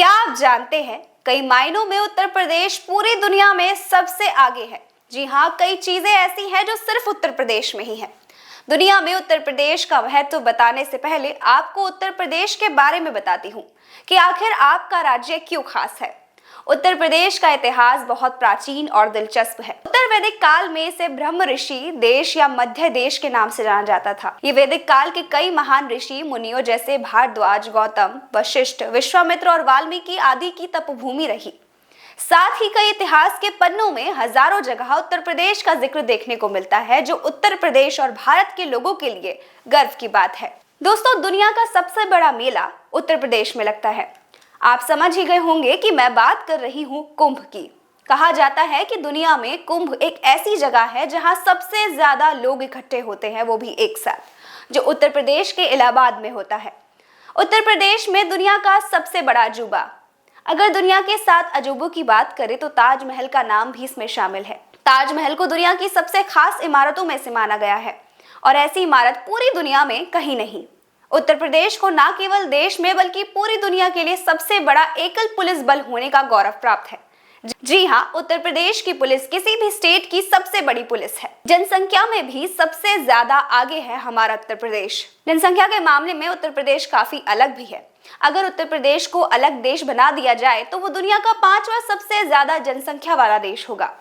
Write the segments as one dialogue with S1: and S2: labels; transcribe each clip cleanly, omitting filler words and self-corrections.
S1: क्या आप जानते हैं, कई मायनों में उत्तर प्रदेश पूरी दुनिया में सबसे आगे है। जी हाँ, कई चीजें ऐसी हैं जो सिर्फ उत्तर प्रदेश में ही है। दुनिया में उत्तर प्रदेश का महत्व बताने से पहले आपको उत्तर प्रदेश के बारे में बताती हूँ कि आखिर आपका राज्य क्यों खास है। उत्तर प्रदेश का इतिहास बहुत प्राचीन और दिलचस्प है। उत्तर वैदिक काल में इसे ब्रह्म ऋषि देश या मध्य देश के नाम से जाना जाता था। ये वैदिक काल के कई महान ऋषि मुनियों जैसे भारद्वाज, गौतम, वशिष्ठ, विश्वामित्र और वाल्मीकि आदि की तपभूमि रही। साथ ही कई इतिहास के पन्नों में हजारों जगह उत्तर प्रदेश का जिक्र देखने को मिलता है, जो उत्तर प्रदेश और भारत के लोगों के लिए गर्व की बात है। दोस्तों, दुनिया का सबसे बड़ा मेला उत्तर प्रदेश में लगता है। आप समझ ही गए होंगे कि मैं बात कर रही हूँ कुंभ की। कहा जाता है कि दुनिया में कुंभ एक ऐसी जगह है जहाँ सबसे ज्यादा लोग इकट्ठे होते हैं, वो भी एक साथ, जो उत्तर प्रदेश के इलाहाबाद में होता है। उत्तर प्रदेश में दुनिया का सबसे बड़ा अजूबा, अगर दुनिया के 7 अजूबों की बात करें तो ताजमहल का नाम भी इसमें शामिल है। ताजमहल को दुनिया की सबसे खास इमारतों में से माना गया है और ऐसी इमारत पूरी दुनिया में कहीं नहीं। उत्तर प्रदेश को न केवल देश में बल्कि पूरी दुनिया के लिए सबसे बड़ा एकल पुलिस बल होने का गौरव प्राप्त है। जी हाँ, उत्तर प्रदेश की पुलिस किसी भी स्टेट की सबसे बड़ी पुलिस है। जनसंख्या में भी सबसे ज्यादा आगे है हमारा उत्तर प्रदेश। जनसंख्या के मामले में उत्तर प्रदेश काफी अलग भी है। अगर उत्तर प्रदेश को अलग देश बना दिया जाए तो वो दुनिया का 5वां सबसे ज्यादा जनसंख्या वाला देश होगा।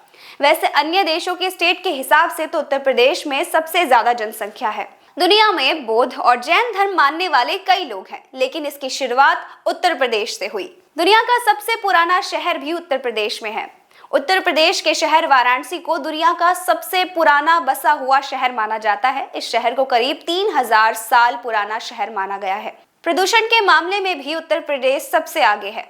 S1: वैसे अन्य देशों के स्टेट के हिसाब से तो उत्तर प्रदेश में सबसे ज्यादा जनसंख्या है। दुनिया में बौद्ध और जैन धर्म मानने वाले कई लोग हैं, लेकिन इसकी शुरुआत उत्तर प्रदेश से हुई। दुनिया का सबसे पुराना शहर भी उत्तर प्रदेश में है। उत्तर प्रदेश के शहर वाराणसी को दुनिया का सबसे पुराना बसा हुआ शहर माना जाता है। इस शहर को करीब 3000 साल पुराना शहर माना गया है। प्रदूषण के मामले में भी उत्तर प्रदेश सबसे आगे है।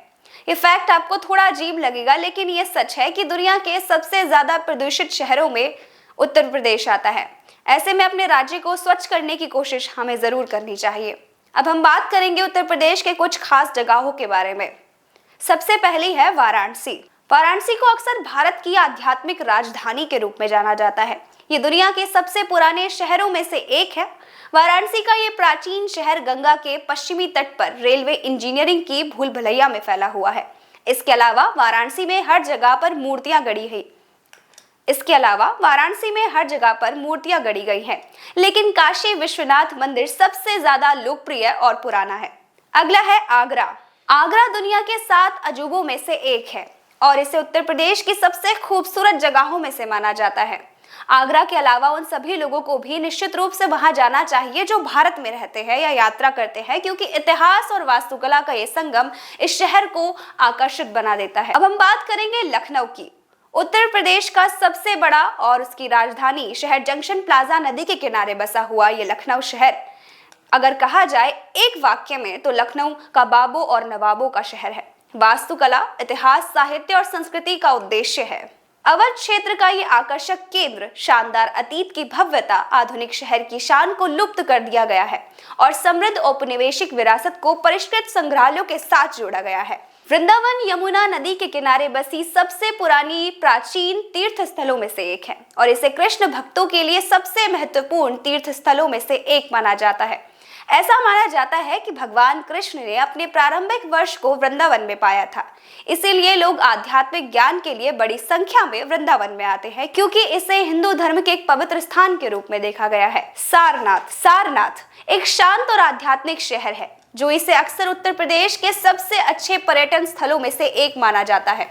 S1: ये फैक्ट आपको थोड़ा अजीब लगेगा, लेकिन ये सच है कि दुनिया के सबसे ज्यादा प्रदूषित शहरों में उत्तर प्रदेश आता है। ऐसे में अपने राज्य को स्वच्छ करने की कोशिश हमें जरूर करनी चाहिए। अब हम बात करेंगे उत्तर प्रदेश के कुछ खास जगहों के बारे में। सबसे पहली है वाराणसी। वाराणसी को अक्सर भारत की आध्यात्मिक राजधानी के रूप में जाना जाता है। ये दुनिया के सबसे पुराने शहरों में से एक है। वाराणसी का ये प्राचीन शहर गंगा के पश्चिमी तट पर रेलवे इंजीनियरिंग की भूल भुलैया में फैला हुआ है। इसके अलावा वाराणसी में हर जगह पर मूर्तियां गड़ी गई हैं, लेकिन काशी विश्वनाथ मंदिर सबसे ज्यादा लोकप्रिय और पुराना है। अगला है आगरा। आगरा दुनिया के 7 अजूबों में से एक है और इसे उत्तर प्रदेश की सबसे खूबसूरत जगहों में से माना जाता है। आगरा के अलावा उन सभी लोगों को भी निश्चित रूप से वहां जाना चाहिए जो भारत में रहते हैं या यात्रा करते हैं, क्योंकि इतिहास और वास्तुकला का ये संगम इस शहर को आकर्षित बना देता है। अब हम बात करेंगे लखनऊ की। उत्तर प्रदेश का सबसे बड़ा और उसकी राजधानी शहर जंक्शन प्लाजा नदी के किनारे बसा हुआ ये लखनऊ शहर, अगर कहा जाए एक वाक्य में तो लखनऊ का बाबों और नवाबों का शहर है। वास्तुकला, इतिहास, साहित्य और संस्कृति का उद्देश्य है। अवध क्षेत्र का ये आकर्षक केंद्र शानदार अतीत की भव्यता, आधुनिक शहर की शान को लुप्त कर दिया गया है और समृद्ध औपनिवेशिक विरासत को परिष्कृत संग्रहालयों के साथ जोड़ा गया है। वृंदावन यमुना नदी के किनारे बसी सबसे पुरानी प्राचीन तीर्थ स्थलों में से एक है और इसे कृष्ण भक्तों के लिए सबसे महत्वपूर्ण तीर्थ स्थलों में से एक माना जाता है। ऐसा माना जाता है कि भगवान कृष्ण ने अपने प्रारंभिक वर्ष को वृंदावन में पाया था, इसीलिए लोग आध्यात्मिक ज्ञान के लिए बड़ी संख्या में वृंदावन में आते हैं, क्योंकि इसे हिंदू धर्म के एक पवित्र स्थान के रूप में देखा गया है। सारनाथ एक शांत और आध्यात्मिक शहर है, जो इसे अक्सर उत्तर प्रदेश के सबसे अच्छे पर्यटन स्थलों में से एक माना जाता है।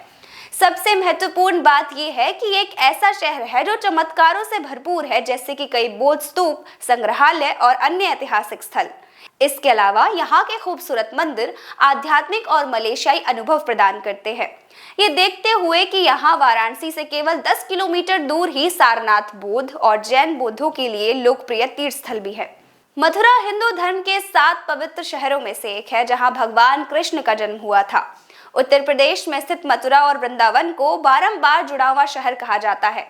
S1: सबसे महत्वपूर्ण बात यह है कि एक ऐसा शहर है जो चमत्कारों से भरपूर है, जैसे कि कई बौद्ध स्तूप, संग्रहालय और अन्य ऐतिहासिक स्थल। इसके अलावा यहाँ के खूबसूरत मंदिर आध्यात्मिक और मलेशियाई अनुभव प्रदान करते हैं। ये देखते हुए कि यहाँ वाराणसी से केवल 10 किलोमीटर दूर ही सारनाथ बौद्ध और जैन बौद्धों के लिए लोकप्रिय तीर्थ स्थल भी है। मथुरा हिंदू धर्म के 7 पवित्र शहरों में से एक है, जहाँ भगवान कृष्ण का जन्म हुआ था। उत्तर प्रदेश में स्थित मथुरा और वृंदावन को बारंबार जुड़ा हुआ शहर कहा जाता है।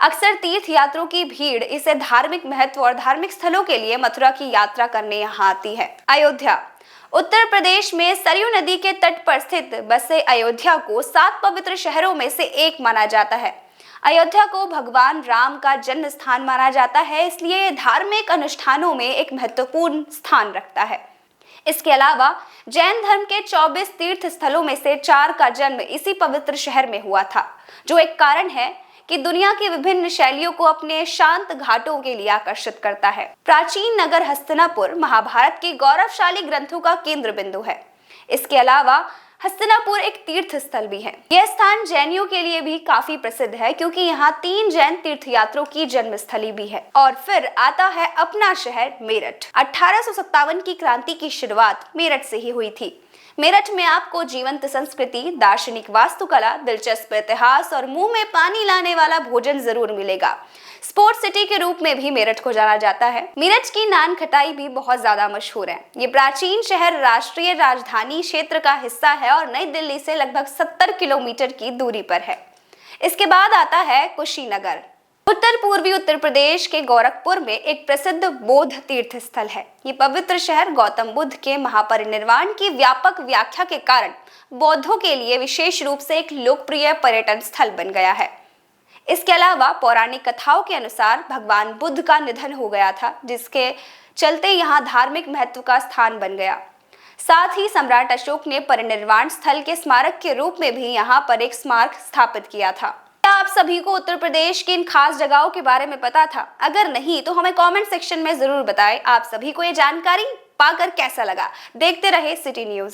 S1: अक्सर तीर्थ यात्रियों की भीड़ इसे धार्मिक महत्व और धार्मिक स्थलों के लिए मथुरा की यात्रा करने यहाँ आती है। अयोध्या उत्तर प्रदेश में सरयू नदी के तट पर स्थित बसे अयोध्या को 7 पवित्र शहरों में से एक माना जाता है। अयोध्या को भगवान राम का जन्म स्थान माना जाता है, इसलिए धार्मिक अनुष्ठानों में एक महत्वपूर्ण स्थान रखता है। इसके अलावा जैन धर्म के 24 तीर्थ स्थलों में से 4 का जन्म इसी पवित्र शहर में हुआ था, जो एक कारण है कि दुनिया की विभिन्न शैलियों को अपने शांत घाटों के लिए आकर्षित करता है। प्राचीन नगर हस्तिनापुर महाभारत के गौरवशाली ग्रंथों का केंद्र बिंदु है। इसके अलावा हस्तिनापुर एक तीर्थ स्थल भी है। यह स्थान जैनियों के लिए भी काफी प्रसिद्ध है, क्योंकि यहाँ 3 जैन तीर्थयात्रियों की जन्मस्थली भी है। और फिर आता है अपना शहर मेरठ। 1857 की क्रांति की शुरुआत मेरठ से ही हुई थी। मेरठ में आपको जीवंत संस्कृति, दार्शनिक वास्तुकला, दिलचस्प इतिहास और मुंह में पानी लाने वाला भोजन जरूर मिलेगा। स्पोर्ट्स सिटी के रूप में भी मेरठ को जाना जाता है। मेरठ की नान खटाई भी बहुत ज्यादा मशहूर है। ये प्राचीन शहर राष्ट्रीय राजधानी क्षेत्र का हिस्सा है और नई दिल्ली से लगभग 70 किलोमीटर की दूरी पर है। इसके बाद आता है कुशीनगर। उत्तर पूर्वी उत्तर प्रदेश के गोरखपुर में एक प्रसिद्ध बौद्ध तीर्थ स्थल है। ये पवित्र शहर गौतम बुद्ध के महापरिनिर्वाण की व्यापक व्याख्या के कारण बौद्धों के लिए विशेष रूप से एक लोकप्रिय पर्यटन स्थल बन गया है। इसके अलावा पौराणिक कथाओं के अनुसार भगवान बुद्ध का निधन हो गया था, जिसके चलते यहाँ धार्मिक महत्व का स्थान बन गया। साथ ही सम्राट अशोक ने परिनिर्वाण स्थल के स्मारक के रूप में भी यहाँ पर एक स्मारक स्थापित किया था। क्या आप सभी को उत्तर प्रदेश की इन खास जगहों के बारे में पता था? अगर नहीं तो हमें कमेंट सेक्शन में जरूर बताएं। आप सभी को ये जानकारी पाकर कैसा लगा? देखते रहे सिटी न्यूज।